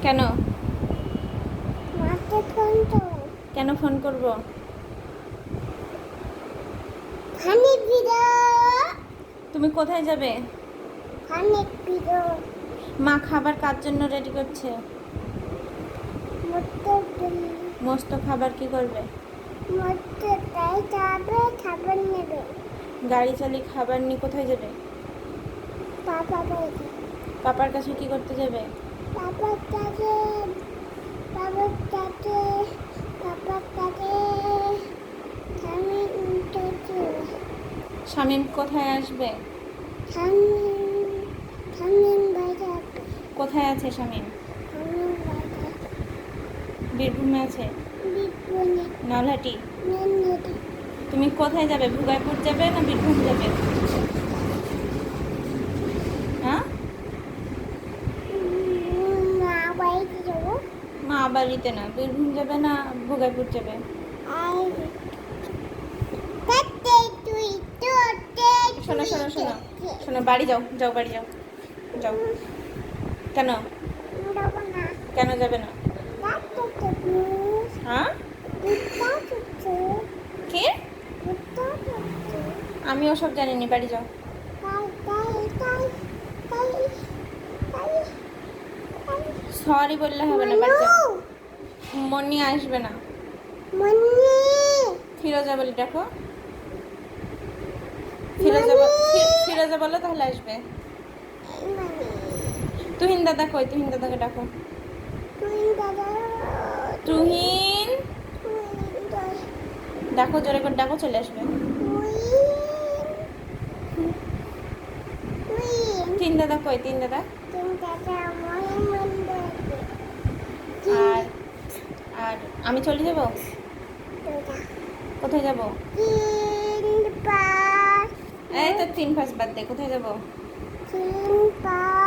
কেন মাকে ফোন তো কেন ফোন করব? খানি ভিডিও তুমি কোথায় যাবে? খানি ভিডিও মা খাবার কার জন্য রেডি করছে? মতো মস্ত খাবার কি করবে? মতো তাই যাবে খাবার নেবে গাড়ি চালিয়ে খাবার নিয়ে কোথায় যাবে? পাপা বাড়ি পাপার কাছে কি করতে যাবে? পাপার কাছে পাপার কাছে পাপার কাছে খানি তো শামীম কোথায় আসবে? খানি খানি বাজার কোথায় আছে শামীম? খানি বাজার বীরভূমে আছে? বিপণী নলহাটি? নন্দিনী তুমি কোথায় যাবে? ভুগাইপুর যাবে না বীরভূম যাবে? হ্যাঁ, মা বাড়িতে যাবো মা বাড়িতে না, বীরভূম যাবে না ভুগাইপুর যাবে? আর তাতে তুই তোতে শোনো শোনো শোনো শোনো, বাড়ি যাও, যাও বাড়ি যাও, যাও। কেন যাবো না কেন যাবে না? তাতে তো হ্যাঁ, দুটা চুচু কে? দুটা চুচু আমি ওসব জানিনি, বাড়ি যাও। তাই তাই তাই তাই তাই তাই সরি বললে হবে না, বাড়ি যাও। মনি আসবে না। মনি ফিরোজা বলে দেখো, ফিরোজা ফিরোজা বলো তাহলে আসবে। মনি তুহিন দাদা কই? তুহিন দাদাকে ডাকো। তুই দাদা তুহিন, তুই তুই ডাকো, জোরে করে ডাকো, চলে আসবে। তুই তিন দাদা কই? তিন দাদা। তুই দাদা মই মন্দির আর আর আমি চলে যাব? দাদা কোথায় যাব? তিন পাঁচ এই তো 3 5 বাদ দে, কোথায় যাব? তিন পাঁচ